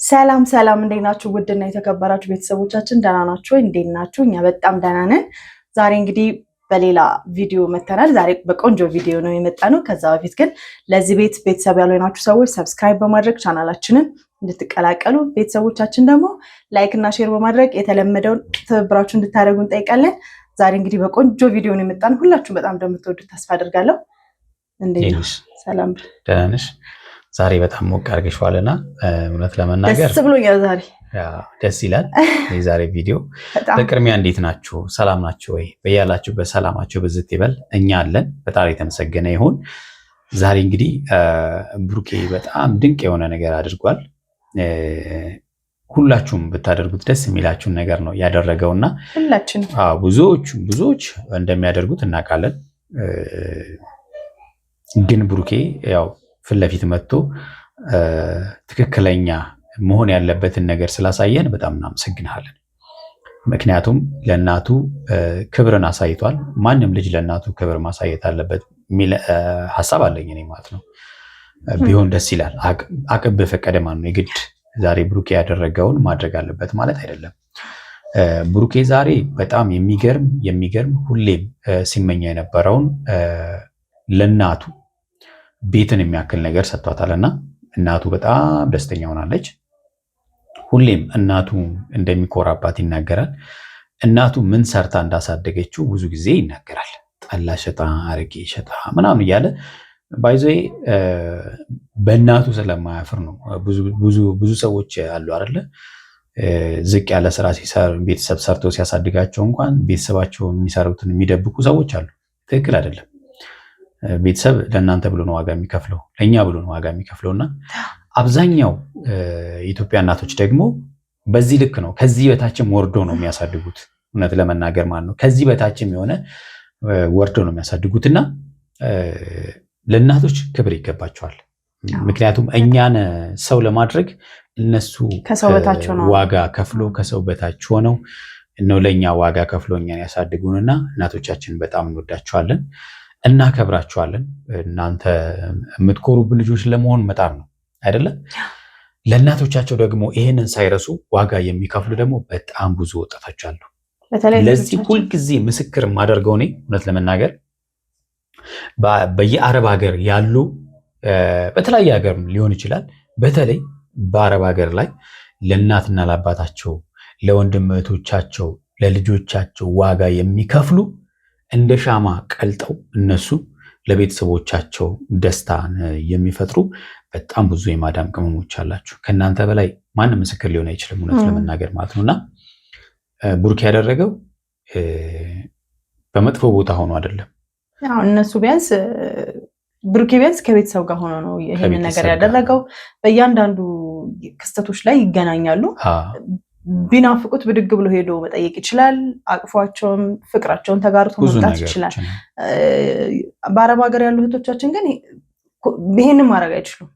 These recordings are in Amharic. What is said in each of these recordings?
ሰላም ሰላም፣ እንዴት ናችሁ? ውድና የተከበራችሁ ቤተሰቦቻችን ደህና ናችሁ ወይ? እንዴት ናችሁ? እኛ በጣም ደህና ነን። ዛሬ እንግዲህ በሌላ ቪዲዮ መተናል። ዛሬ በቆንጆ ቪዲዮ ነው የመጣነው። ከዛ በፊት ግን ለዚህ ቤት ቤተሰብ ያልሆናችሁ ሰዎች ሰብስክራይብ በማድረግ ቻናላችንን እንድትቀላቀሉ፣ ቤተሰቦቻችን ደግሞ ላይክ እና ሼር በማድረግ የተለመደውን ትብብራችሁ እንድታደርጉ እንጠይቃለን። ዛሬ እንግዲህ በቆንጆ ቪዲዮ ነው የመጣነው። ሁላችሁም በጣም እንደምትወዱት ተስፋ አድርጋለሁ። እንዴት ነሽ? ሰላም ደህና ነሽ? ዛሬ በጣም ሞቅ አድርገሽዋልና እውነት ለመናገር ደስ ብሎኛል። ዛሬ ደስ ይላል። የዛሬ ቪዲዮ በቅድሚያ እንዴት ናችሁ? ሰላም ናችሁ ወይ? በያላችሁበት ሰላማችሁ ብዝት ይበል። እኛ አለን፣ በጣም የተመሰገነ ይሁን። ዛሬ እንግዲህ ብሩኬ በጣም ድንቅ የሆነ ነገር አድርጓል። ሁላችሁም ብታደርጉት ደስ የሚላችሁን ነገር ነው ያደረገውና ሁላችንም ብዙዎች እንደሚያደርጉት እናውቃለን። ግን ብሩኬ ያው ፊት ለፊት መጥቶ ትክክለኛ መሆን ያለበትን ነገር ስላሳየን በጣም እናመሰግናለን። ምክንያቱም ለእናቱ ክብርን አሳይቷል። ማንም ልጅ ለእናቱ ክብር ማሳየት አለበት የሚል ሀሳብ አለኝ እኔ ማለት ነው። ቢሆን ደስ ይላል። አቅም በፈቀደ ማለት ነው። የግድ ዛሬ ብሩኬ ያደረገውን ማድረግ አለበት ማለት አይደለም። ብሩኬ ዛሬ በጣም የሚገርም ሁሌም ሲመኛ የነበረውን ለእናቱ ቤትን የሚያክል ነገር ሰጥቷታልና እናቱ በጣም ደስተኛ ሆናለች። ሁሌም እናቱ እንደሚኮራባት ይናገራል። እናቱ ምን ሰርታ እንዳሳደገችው ብዙ ጊዜ ይናገራል። ጠላ ሸጣ፣ አረቄ ሸጣ ምናምን እያለ ባይዞ በእናቱ ስለማያፍር ነው። ብዙ ሰዎች አሉ አይደለ? ዝቅ ያለ ስራ ሲሰር ቤተሰብ ሰርቶ ሲያሳድጋቸው እንኳን ቤተሰባቸው የሚሰሩትን የሚደብቁ ሰዎች አሉ። ትክክል አይደለም። ቤተሰብ ለእናንተ ብሎ ነው ዋጋ የሚከፍለው፣ ለእኛ ብሎ ነው ዋጋ የሚከፍለው። እና አብዛኛው የኢትዮጵያ እናቶች ደግሞ በዚህ ልክ ነው። ከዚህ በታችም ወርዶ ነው የሚያሳድጉት። እውነት ለመናገር ማለት ነው። ከዚህ በታችም የሆነ ወርዶ ነው የሚያሳድጉት። እና ለእናቶች ክብር ይገባቸዋል። ምክንያቱም እኛን ሰው ለማድረግ እነሱ ዋጋ ከፍሎ ከሰው በታች ሆነው ነው ለእኛ ዋጋ ከፍሎ እኛን ያሳድጉንና እናቶቻችን በጣም እንወዳቸዋለን፣ እናከብራቸዋለን። እናንተ የምትኮሩብን ልጆች ለመሆን መጣር ነው አይደለም? ለእናቶቻቸው ደግሞ ይህንን ሳይረሱ ዋጋ የሚከፍሉ ደግሞ በጣም ብዙ ወጣቶች አሉ። ለዚህ ሁልጊዜ ምስክር የማደርገው እኔ እውነት ለመናገር በየአረብ ሀገር ያሉ በተለያየ ሀገር ሊሆን ይችላል። በተለይ በአረብ ሀገር ላይ ለእናትና ለአባታቸው፣ ለወንድም እህቶቻቸው፣ ለልጆቻቸው ዋጋ የሚከፍሉ እንደ ሻማ ቀልጠው እነሱ ለቤተሰቦቻቸው ደስታን የሚፈጥሩ በጣም ብዙ የማዳም ቅመሞች አላችሁ። ከእናንተ በላይ ማንም ምስክር ሊሆን አይችልም እውነት ለመናገር ማለት ነው። እና ብሩክ ያደረገው በመጥፎ ቦታ ሆኖ አይደለም። እነሱ ብሩኬ ቢያንስ ከቤተሰብ ጋር ሆኖ ነው ይህንን ነገር ያደረገው። በእያንዳንዱ ክስተቶች ላይ ይገናኛሉ። ቢናፍቁት ብድግ ብሎ ሄዶ መጠየቅ ይችላል። አቅፏቸውን ፍቅራቸውን ተጋርቶ መምጣት ይችላል። በአረብ ሀገር ያሉ እህቶቻችን ግን ይሄንን ማድረግ አይችሉም።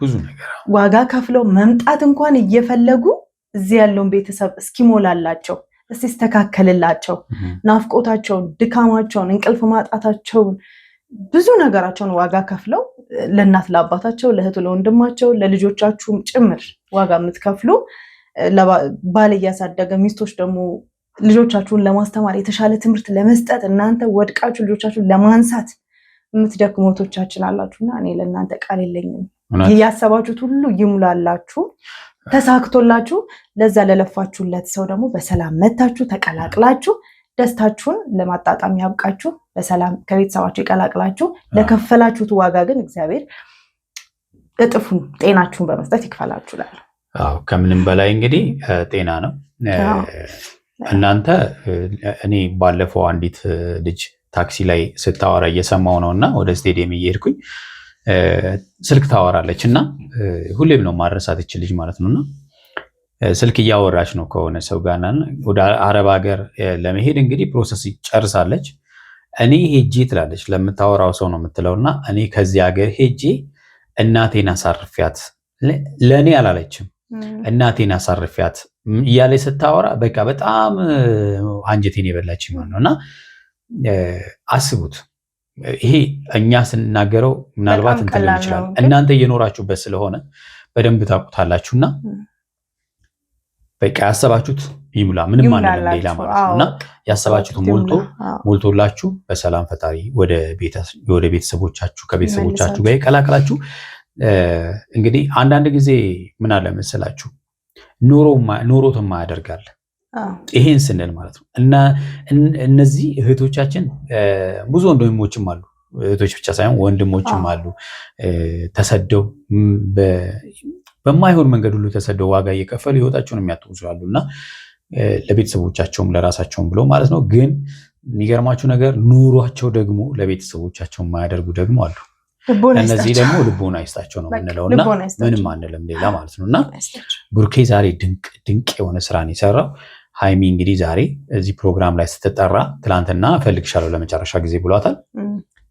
ብዙ ነገር ዋጋ ከፍለው መምጣት እንኳን እየፈለጉ እዚህ ያለውን ቤተሰብ እስኪሞላላቸው፣ እስኪስተካከልላቸው ናፍቆታቸውን፣ ድካማቸውን፣ እንቅልፍ ማጣታቸውን፣ ብዙ ነገራቸውን ዋጋ ከፍለው ለእናት ለአባታቸው፣ ለእህቱ ለወንድማቸው፣ ለልጆቻችሁም ጭምር ዋጋ የምትከፍሉ ባል እያሳደገ ሚስቶች ደግሞ ልጆቻችሁን ለማስተማር የተሻለ ትምህርት ለመስጠት እናንተ ወድቃችሁ ልጆቻችሁን ለማንሳት የምትደክሙ እህቶቻችን አላችሁና እኔ ለእናንተ ቃል የለኝም። ያሰባችሁት ሁሉ ይሙላላችሁ፣ ተሳክቶላችሁ ለዛ ለለፋችሁለት ሰው ደግሞ በሰላም መታችሁ ተቀላቅላችሁ ደስታችሁን ለማጣጣም ያብቃችሁ። በሰላም ከቤተሰባችሁ ይቀላቅላችሁ። ለከፈላችሁት ዋጋ ግን እግዚአብሔር እጥፉን ጤናችሁን በመስጠት ይክፈላችሁ። ከምንም በላይ እንግዲህ ጤና ነው። እናንተ እኔ ባለፈው አንዲት ልጅ ታክሲ ላይ ስታወራ እየሰማው ነው እና ወደ ስቴዲየም እየሄድኩኝ ስልክ ታወራለች እና ሁሌም ነው ማድረሳት ይችል ልጅ ማለት ነው። እና ስልክ እያወራች ነው ከሆነ ሰው ጋር ወደ አረብ ሀገር ለመሄድ እንግዲህ ፕሮሰስ ጨርሳለች። እኔ ሄጄ ትላለች፣ ለምታወራው ሰው ነው የምትለው። እና እኔ ከዚህ ሀገር ሄጄ እናቴን አሳርፊያት፣ ለእኔ አላለችም እናቴን አሳርፊያት እያለች ስታወራ በቃ በጣም አንጀቴን የበላች ማለት ነው። እና አስቡት፣ ይሄ እኛ ስንናገረው ምናልባት እንትን ሊሆን ይችላል። እናንተ እየኖራችሁበት ስለሆነ በደንብ ታውቁታላችሁና በቃ ያሰባችሁት ይሙላ፣ ምንም አንልም ሌላ ማለት ነውና ያሰባችሁት ሞልቶላችሁ በሰላም ፈጣሪ ወደ ቤተሰቦቻችሁ ከቤተሰቦቻችሁ ጋር ይቀላቀላችሁ። እንግዲህ አንዳንድ ጊዜ ምን አለ መሰላችሁ ኖሮትማ ያደርጋል። ይሄን ስንል ማለት ነው እና እነዚህ እህቶቻችን ብዙ ወንድሞችም አሉ፣ እህቶች ብቻ ሳይሆን ወንድሞችም አሉ ተሰደው በማይሆን መንገድ ሁሉ ተሰደው ዋጋ እየከፈሉ ህይወታቸውን የሚያጡ ይችላሉ እና ለቤተሰቦቻቸውም ለራሳቸውም ብለው ማለት ነው። ግን የሚገርማችሁ ነገር ኑሯቸው ደግሞ ለቤተሰቦቻቸው የማያደርጉ ደግሞ አሉ። እነዚህ ደግሞ ልቦና ይስጣቸው ነው የምንለውና ምንም አንልም ሌላ ማለት ነው። እና ብሩኬ ዛሬ ድንቅ የሆነ ስራን የሰራው። ሃይሚ እንግዲህ ዛሬ እዚህ ፕሮግራም ላይ ስትጠራ ትላንትና እፈልግሻለሁ ለመጨረሻ ጊዜ ብሏታል።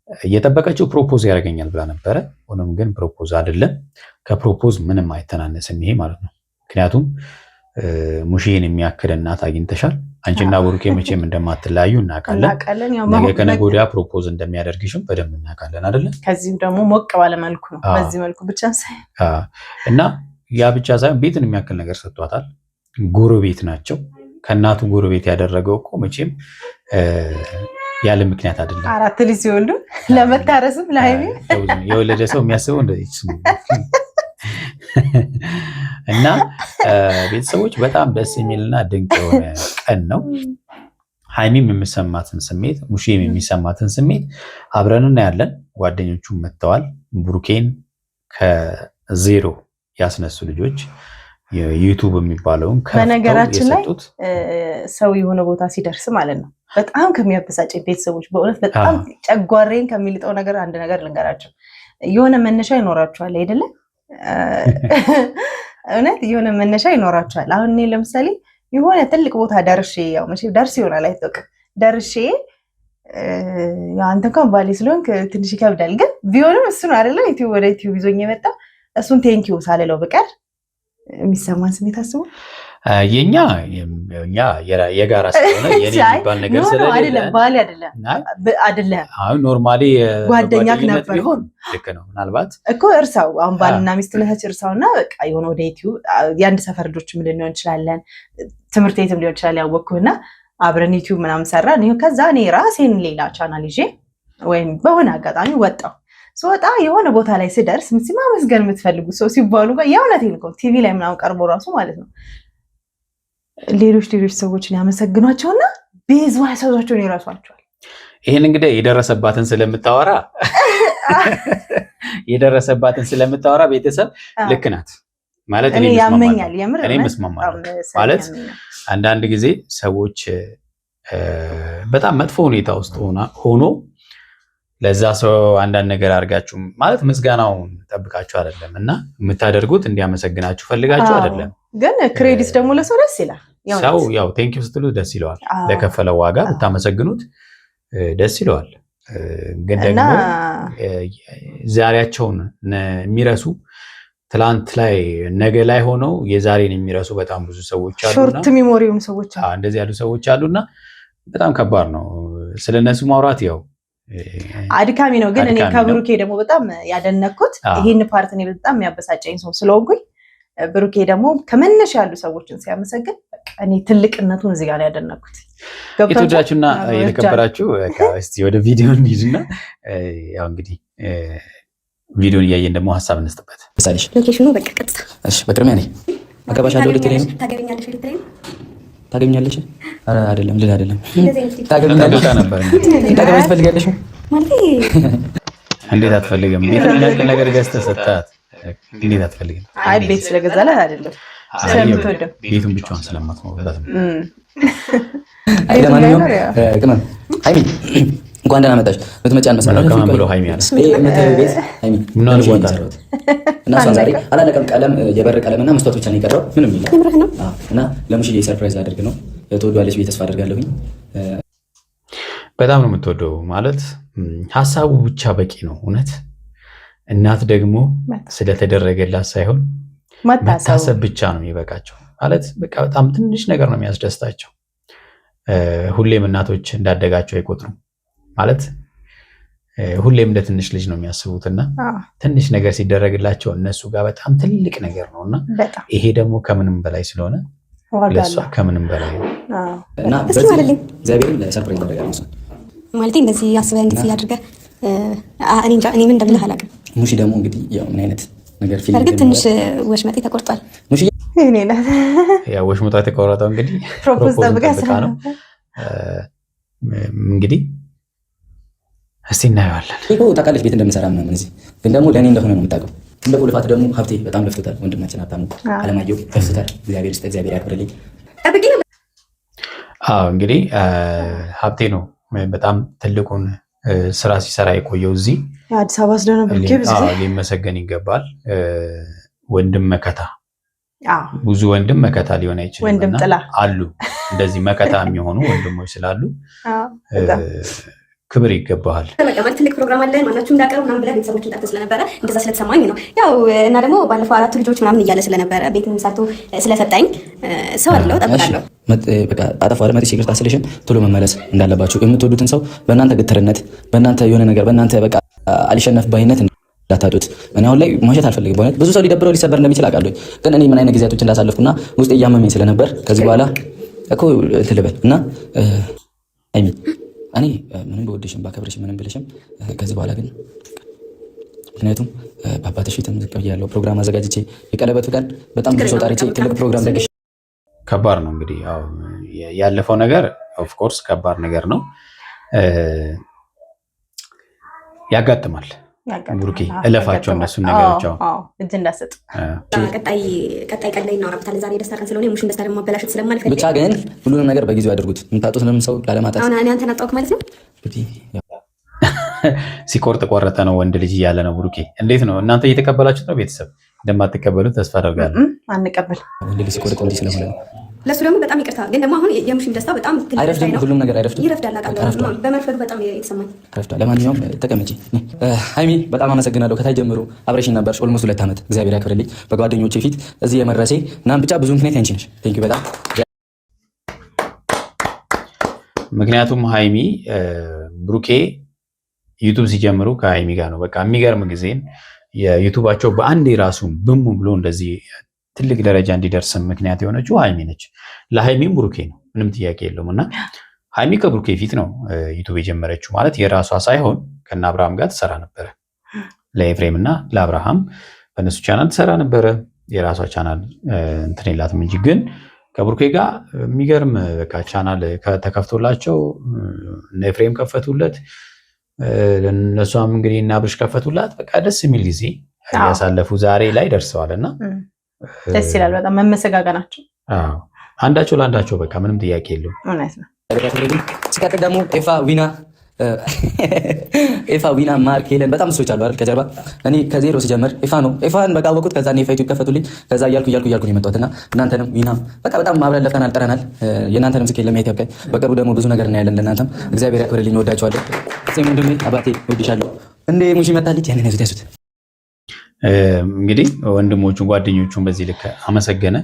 እየጠበቀችው ፕሮፖዝ ያደርገኛል ብላ ነበረ። ሆኖም ግን ፕሮፖዝ አይደለም፣ ከፕሮፖዝ ምንም አይተናነስም ይሄ ማለት ነው። ምክንያቱም ሙሽዬን የሚያክል እናት አግኝተሻል። አንቺና ብሩኬ መቼም እንደማትለያዩ እናውቃለን። ነገ ከነገ ወዲያ ፕሮፖዝ እንደሚያደርግሽም በደንብ እናውቃለን አይደለ? ከዚህም ደግሞ ሞቅ ባለ መልኩ ነው፣ በዚህ መልኩ ብቻ ሳይሆን እና ያ ብቻ ሳይሆን ቤትን የሚያክል ነገር ሰጥቷታል። ጎረቤት ናቸው። ከእናቱ ጎረቤት ያደረገው እኮ መቼም ያለ ምክንያት አይደለም። 4 ልጅ ሲወልዱ ለመታረስም ለሃይሚ የወለደ ሰው የሚያስበው እንደዚህ እና ቤተሰቦች በጣም ደስ የሚልና ድንቅ የሆነ ቀን ነው። ሃይሚም የሚሰማትን ስሜት ሙሽዬም የሚሰማትን ስሜት አብረን እናያለን። ጓደኞቹም መጥተዋል። ብሩኬን ከዜሮ ያስነሱ ልጆች ዩቱብ የሚባለውን በነገራችን ላይ ሰው የሆነ ቦታ ሲደርስ ማለት ነው በጣም ከሚያበሳጨኝ ቤተሰቦች በእውነት በጣም ጨጓሬን ከሚልጠው ነገር አንድ ነገር ልንገራቸው። የሆነ መነሻ ይኖራቸዋል አይደለ? እውነት የሆነ መነሻ ይኖራቸዋል። አሁን እኔ ለምሳሌ የሆነ ትልቅ ቦታ ደርሼ ያው መቼም ደርስ ይሆናል አይጠቅም ደርሼ አንተ እንኳን ባሌ ስለሆንክ ትንሽ ይከብዳል፣ ግን ቢሆንም እሱ ነው አይደለ ዩቲዩብ ወደ ዩቲዩብ ይዞኝ የመጣ እሱን ቴንኪው ሳልለው በቀር የሚሰማን ስሜት አስቡ። የኛ የጋራ ስለሆነ የኔ የሚባል ነገር ስለሌለ አይደለም ባሌ አይደለም አሁን ኖርማሊ ጓደኛክ ነበር ቢሆን ልክ ነው። ምናልባት እኮ እርሳው አሁን ባልና ሚስትነታች እርሳውና በቃ የሆነ ወደ ዩቲዩብ የአንድ ሰፈር ልጆችም ልንሆን እንችላለን፣ ትምህርት ቤትም ሊሆን ይችላል ያወቅኩና አብረን ዩቲዩብ ምናምን ሰራን። ከዛ እኔ ራሴን ሌላ ቻናል ይዤ ወይም በሆነ አጋጣሚ ወጣው ስወጣ የሆነ ቦታ ላይ ስደርስ ማመስገን የምትፈልጉ ሰው ሲባሉ ጋር የእውነቴን እኮ ቲቪ ላይ ምናምን ቀርቦ ራሱ ማለት ነው ሌሎች ሰዎችን ያመሰግኗቸውና ቤዛ ያሳዟቸውን ይረሷቸዋል። ይሄን እንግዲህ የደረሰባትን ስለምታወራ ቤተሰብ ልክ ናት ማለት እኔ ያመኛል የምር እኔ መስማማለሁ ማለት አንዳንድ ጊዜ ሰዎች በጣም መጥፎ ሁኔታ ውስጥ ሆኖ ለዛ ሰው አንዳንድ ነገር አድርጋችሁ ማለት ምስጋናውን ጠብቃችሁ አይደለም እና የምታደርጉት እንዲያመሰግናችሁ ፈልጋችሁ አይደለም። ግን ክሬዲት ደግሞ ለሰው ደስ ይላል። ሰው ያው ቴንኪው ስትሉት ደስ ይለዋል። ለከፈለው ዋጋ ብታመሰግኑት ደስ ይለዋል። ግን ደግሞ ዛሬያቸውን የሚረሱ ትላንት ላይ ነገ ላይ ሆነው የዛሬን የሚረሱ በጣም ብዙ ሰዎች አሉና ሾርት ሚሞሪውን ሰዎች እንደዚህ ያሉ ሰዎች አሉና በጣም ከባድ ነው ስለነሱ ማውራት ያው አድካሚ ነው። ግን እኔ ከብሩኬ ደግሞ በጣም ያደነኩት ይሄን ፓርት እኔ በጣም የሚያበሳጨኝ ሰው ስለሆንኩኝ ብሩኬ ደግሞ ከመነሻ ያሉ ሰዎችን ሲያመሰግን በቃ እኔ ትልቅነቱን እዚህ ጋር ያደነኩት። የተወደዳችሁና የተከበራችሁ እስቲ ወደ ቪዲዮ እንሂድና ያው እንግዲህ ቪዲዮን እያየን ደግሞ ሀሳብ እንስጥበት። ምሳሌሽ ሎኬሽኑ በቃ ቀጥታ እሺ፣ በቅድሚያ ነኝ አገባሻለሁ ልትለኝ ነው? ታገቢኛለሽ ልትለኝ ነው? ታገቢኛለሽ? ኧረ አይደለም ልል አይደለም ታገቢኛለሽ ነበር ታገቢኝ ትፈልጊያለሽ ማለት እንዴት አትፈልግም? ቤት ነገር ገዝተህ ሰጣት እንዴት አትፈልግም? አይ ቤት ስለገዛላት አይደለም ስለምትወደው ቤቱን ብቻዋን ስለማትኖርበት ነው። አይ ለማንኛውም ቅመም ሃይሚ እንኳን ደህና መጣሽ። ምትመጪ አልመሰለኝም። ከማን ብሎ ሃይሚ አለ ቤት ሃይሚ ምን አልወጣ እና እሷ ዛሬ አላለቀም። ቀለም የበር ቀለምና መስታወት ብቻ ነው የቀረው። ምንም የለም እና ለሙሽዬ ሰርፕራይዝ አድርግ ነው። ትወደዋለች ብዬ ተስፋ አደርጋለሁኝ። በጣም ነው የምትወደው ማለት ሀሳቡ ብቻ በቂ ነው። እውነት እናት ደግሞ ስለተደረገላት ሳይሆን መታሰብ ብቻ ነው የሚበቃቸው። ማለት በቃ በጣም ትንሽ ነገር ነው የሚያስደስታቸው። ሁሌም እናቶች እንዳደጋቸው አይቆጥሩም። ማለት ሁሌም እንደ ትንሽ ልጅ ነው የሚያስቡትና ትንሽ ነገር ሲደረግላቸው እነሱ ጋር በጣም ትልቅ ነገር ነውና ይሄ ደግሞ ከምንም በላይ ስለሆነ ለእሷ ከምንም በላይ ነው እና እግዚአብሔርን ሰርፕራይዝ አደረጋለሁ ማለት እንደዚህ አስበህ እንደዚህ አድርገህ እኔ እንጃ እኔ ምን እንደምልህ አላውቅም። ሙሺ ደግሞ እንግዲህ ያው ምን አይነት ነገር ፊልም እርግጥ ትንሽ ወሽመጤ ተቆርጧል። ሙሺ እኔ ነህ ያው ወሽመጣ የተቆረጠው እንግዲህ ፕሮፖዝ ጠብቀህ ነው እንግዲህ እስቲ እናየዋለን። እኮ ታውቃለች ቤት እንደምሰራ ምናምን እዚህ ግን ደግሞ ለእኔ እንደሆነ ነው የምታውቀው። ትልቁ ልፋት ደግሞ ሀብቴ በጣም ለፍቶታል። ወንድማችን ሀብታሙ አለማየሁ ለፍቶታል። እግዚአብሔር ይስጥ፣ እግዚአብሔር ያክብርልኝ። እንግዲህ ሀብቴ ነው በጣም ትልቁን ስራ ሲሰራ የቆየው እዚህ አዲስ አበባ ስለነበር ሊመሰገን ይገባል። ወንድም መከታ ብዙ ወንድም መከታ ሊሆን አይችልም። ወንድም ጥላ አሉ እንደዚህ መከታ የሚሆኑ ወንድሞች ስላሉ ክብር ይገባሃል። ማለት ትልቅ ፕሮግራም አለን ማናችሁ እንዳቀርብ ምናምን ብለህ ቤተሰቦችን ጠርተህ ስለነበረ እንደዛ ስለተሰማኝ ነው። ያው እና ደግሞ ባለፈው 4 ልጆች ምናምን እያለ ስለነበረ ቤትም ሰርቶ ስለሰጠኝ ሰው አለው ጠብቃለሁ። በቃ አጠፋ አይደል መጥቼ ይቅርታ ስልሽም ቶሎ መመለስ እንዳለባችሁ የምትወዱትን ሰው በእናንተ ግትርነት በእናንተ የሆነ ነገር በእናንተ በቃ አልሸነፍ ባይነት እንዳታጡት። እኔ አሁን ላይ ማሸት አልፈልግም። በእውነት ብዙ ሰው ሊደብረው ሊሰበር እንደሚችል አውቃለሁ። ግን እኔ ምን አይነት ጊዜያቶች እንዳሳለፍኩና ውስጥ እያመመኝ ስለነበር ከዚህ በኋላ እኮ እንትን ልበል እና አይሚ እኔ ምንም በወደሽም ባከብርሽም ምንም ብለሽም ከዚህ በኋላ ግን ምክንያቱም በአባትሽ ፊትም ዝቅ ብያለሁ። ፕሮግራም አዘጋጅቼ የቀለበቱ ቀን በጣም ብዙ ሰው ጠርቼ ትልቅ ፕሮግራም ደግሼ ከባድ ነው እንግዲህ ያው ያለፈው ነገር ኦፍ ኮርስ ከባድ ነገር ነው። ያጋጥማል ብሩኬ እለፋቸው እነሱን ነገሮች እጅ እንዳሰጥ ቀጣይ ቀን ላይ እናወራበታለን። ዛሬ ደስታ ቀን ስለሆነ የሙሽን ደስታ ደግሞ ማበላሸት ስለማልፈልግ ብቻ ግን ሁሉንም ነገር በጊዜው ያድርጉት። የምታጡትንም ሰው ላለማጣት እኔ አንተን አጣሁክ ማለት ነው። ሲቆርጥ ቆረጠ ነው ወንድ ልጅ እያለ ነው ብሩኬ። እንዴት ነው እናንተ እየተቀበላችሁት ነው? ቤተሰብ እንደማትቀበሉት ተስፋ አደርጋለሁ። አንቀበል ወንድ ልጅ ሲቆርጥ እንዲህ ስለሆነ ነው። ለሱ ደግሞ በጣም ይቅርታ። ግን ደግሞ አሁን የሙሽን ደስታ በጣም አይረፍድም። ሁሉም ነገር አይረፍድም። ይረፍዳል። አውቃለሁ በመርፈዱ በጣም የተሰማኝ ይረፍዳል። ለማንኛውም ተቀመጪ። ሃይሚ በጣም አመሰግናለሁ። ከታይ ጀምሮ አብረሽኝ ነበርሽ ኦልሞስት 2 ዓመት። እግዚአብሔር ያክብርልኝ። በጓደኞቼ ፊት እዚህ የመድረሴ እናም ብቻ ብዙ ምክንያት አንቺ ነሽ። ቴንኪው በጣም ምክንያቱም ሃይሚ ብሩኬ ዩቱብ ሲጀምሩ ከሃይሚ ጋር ነው። በቃ የሚገርም ጊዜን የዩቱባቸው በአንድ ራሱ ብሙ ብሎ እንደዚህ ትልቅ ደረጃ እንዲደርስ ምክንያት የሆነችው ሃይሚ ነች። ለሃይሚም ብሩኬ ነው፣ ምንም ጥያቄ የለውም። እና ሃይሚ ከብሩኬ ፊት ነው ዩቱብ የጀመረችው። ማለት የራሷ ሳይሆን ከነ አብርሃም ጋር ትሰራ ነበረ። ለኤፍሬም እና ለአብርሃም በእነሱ ቻናል ትሰራ ነበረ። የራሷ ቻናል እንትን የላትም እንጂ ግን ከብሩኬ ጋር የሚገርም በቃ ቻናል ተከፍቶላቸው እነ ኤፍሬም ከፈቱለት፣ እነሷም እንግዲህ እና አብርሽ ከፈቱላት። በቃ ደስ የሚል ጊዜ ያሳለፉ ዛሬ ላይ ደርሰዋል እና ደስ ይላል በጣም መመሰጋገናቸው። አንዳቸው ለአንዳቸው በቃ ምንም ጥያቄ የለውም። እውነት ነው። ሲቀጥል ደግሞ ኤፋ ዊና ማርክ ሄለን በጣም ሰዎች አሉ አይደል ከጀርባ። እኔ ከዜሮ ስጀምር ኤፋን በቃ አወቁት። ከዛ እኔ ዩቲዩብ ከፈቱልኝ። ከዛ እያልኩ ነው የመጣሁትና እናንተንም ዊና በቃ በጣም አብረን ለፍተናል፣ ጥረናል። የእናንተንም ስኬት ለማየት ያብቃኝ። በቅርቡ ደግሞ ብዙ ነገር እናያለን። ለእናንተም እግዚአብሔር ያክብርልኝ። እወዳችኋለሁ። ወንድሜ አባቴ እወድሻለሁ። እንደ ሙሺ መጣልኝ። ያንን ያዙት። እንግዲህ ወንድሞቹን ጓደኞቹን በዚህ ልክ አመሰገነ።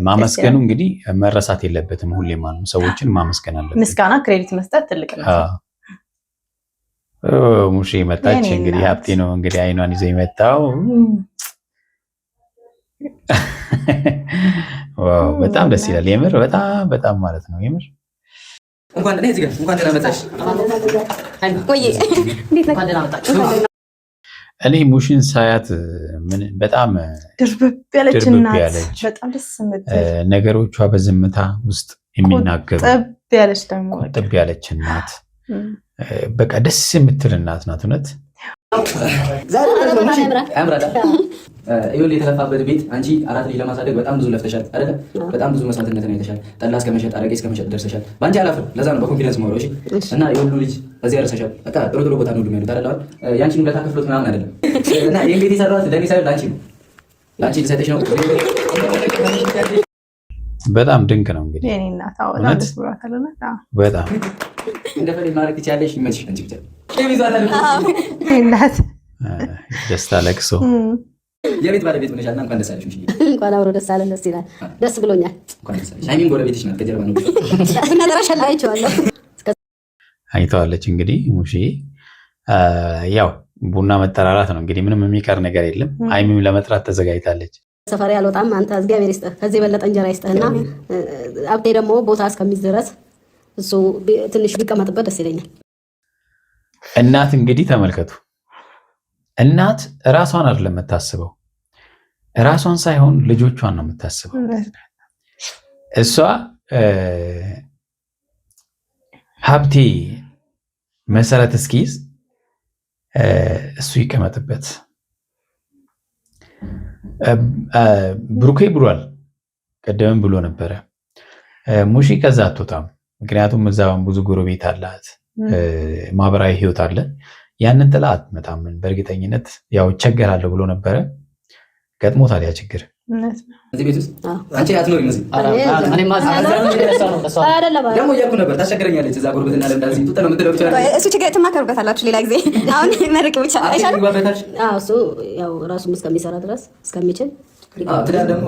ማመስገኑ እንግዲህ መረሳት የለበትም። ሁሌም ማለት ሰዎችን ማመስገን አለበት። ምስጋና ክሬዲት መስጠት ትልቅ ነው። ሙሺ መጣች። እንግዲህ ሀብቴ ነው እንግዲህ አይኗን ይዘው የመጣው። ዋው በጣም ደስ ይላል። የምር በጣም ማለት ነው የምር እንኳን ደህና መጣሽ። እኔ ሙሽን ሳያት በጣም ድርብብ ያለች እናት፣ በጣም ደስ የምትል ነገሮቿ በዝምታ ውስጥ የሚናገሩ ቁጥብ ያለች እናት፣ በቃ ደስ የምትል እናት ናት። እውነት ይኸውልህ የተለፋበት ቤት አንቺ 4 ልጅ ለማሳደግ በጣም ብዙ ለፍተሻል አይደለ? በጣም ብዙ መስዋዕትነትን አይተሻል። ጠላ እስከመሸጥ አረቄ እስከመሸጥ ደርሰሻል። በአንቺ አላፍርም። ለዛ ነው በኮንፊደንስ ማውራው። እሺ እና የሁሉ ልጅ እዚህ ያደርሰሻል። በቃ ጥሩ ቦታ ነው የሚሄዱት አይደል? ያንቺን ውለታ ከፍሎት ምናምን አይደለም። እና ይሄን ቤት የሰራሁት ለኔ ሳይሆን ላንቺ ነው። ላንቺ ልሰጥሽ ነው። በጣም ድንቅ ነው። እንግዲህ የኔ እናት በጣም ደስ ብሏታል። በጣም እንደፈለግ ማድረግ ትችያለሽ። ይመችሽ። አንቺ ብቻ እናት ደስታ ለቅሶ የቤት ባለቤት ሆነሻልና እንኳን ደስ አለሽ። እንኳን አብሮ ደስ አለን። ደስ ይላል። ደስ ብሎኛል። እንኳን ደስ አለሽ። ሃይሚን ጎረቤትሽ ናት። ከጀርባ ነው ነጠራሻል። አይቼዋለሁ። አይተዋለች። እንግዲህ ሙሺ ያው ቡና መጠራራት ነው እንግዲህ ምንም የሚቀር ነገር የለም። ሃይሚም ለመጥራት ተዘጋጅታለች። ሰፈሬ አልወጣም። አንተ እግዚአብሔር ይስጥህ፣ ከዚህ የበለጠ እንጀራ ይስጥህና ሀብቴ ደግሞ ቦታ እስከሚይዝ ድረስ እሱ ትንሽ ቢቀመጥበት ደስ ይለኛል። እናት እንግዲህ ተመልከቱ፣ እናት ራሷን አይደለም የምታስበው፣ ራሷን ሳይሆን ልጆቿን ነው የምታስበው። እሷ ሀብቴ መሰረት እስኪይዝ እሱ ይቀመጥበት። ብሩኬ ብሏል፣ ቀደምም ብሎ ነበረ ሙሺ ከዛ አትወጣም፣ ምክንያቱም እዛ ብዙ ጎረቤት አላት፣ ማህበራዊ ህይወት አለ፣ ያንን ጥላ አትመጣም። በእርግጠኝነት ያው እቸገራለሁ ብሎ ነበረ፣ ገጥሞታል ያ ችግር። እዚህ ቤት ውስጥ አንቺ አትኖሪም። ደግሞ እያልኩ ነበር ታስቸግረኛለች። እዛ ጉርብትና ለምዳዚ ጡጠ ነው የምትለው። እሱ ችግር ትማከሩበታላችሁ ሌላ ጊዜ። አሁን መርቅ ብቻ አይሻልም? እሱ ያው ራሱም እስከሚሰራ ድረስ እስከሚችል ትዳር ደግሞ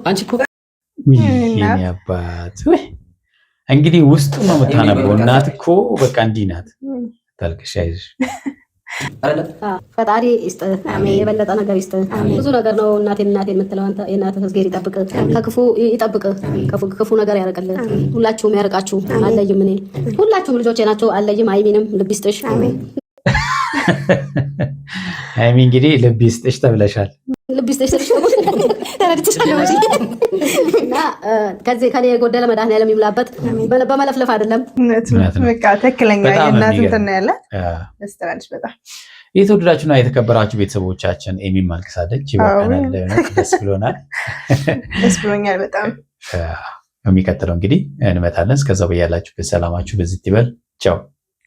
አንቺ እኮ የኔ አባት እንግዲህ ውስጡ ነው የምታነበው። እናት እኮ በቃ እንዲህ ናት። ታልቅሽ አይዞሽ። ፈጣሪ ይስጥህ፣ የበለጠ ነገር ይስጥህ። ብዙ ነገር ነው እናቴን የምትለው አንተ። የእናትህ እግዜር ይጠብቅህ፣ ከክፉ ይጠብቅህ፣ ክፉ ነገር ያርቅልህ። ሁላችሁም ያርቃችሁ። አለይም እኔ ሁላችሁም ልጆቼ ናቸው። አለይም አይሚንም ልብ ይስጥሽ። አይሚ እንግዲህ ልብ ይስጥሽ ተብለሻል። ልብ ይስጥሽ ተረድቻለሁ። እና ከዚህ ከኔ የጎደለ መድኃኒዓለም ይሙላበት። በመለፍለፍ አይደለም። በቃ ትክክለኛ የእናት እንትን ነው ያለ። ደስ ትላለች በጣም። የተወደዳችሁና የተከበራችሁ ቤተሰቦቻችን ኤሚም አልቅሳለች። ይበቃናል። ደስ ብሎናል። ደስ ብሎኛል በጣም። የሚቀጥለው እንግዲህ እንመጣለን። እስከዛው በያላችሁበት ሰላማችሁ በዚህ ይበል። ቻው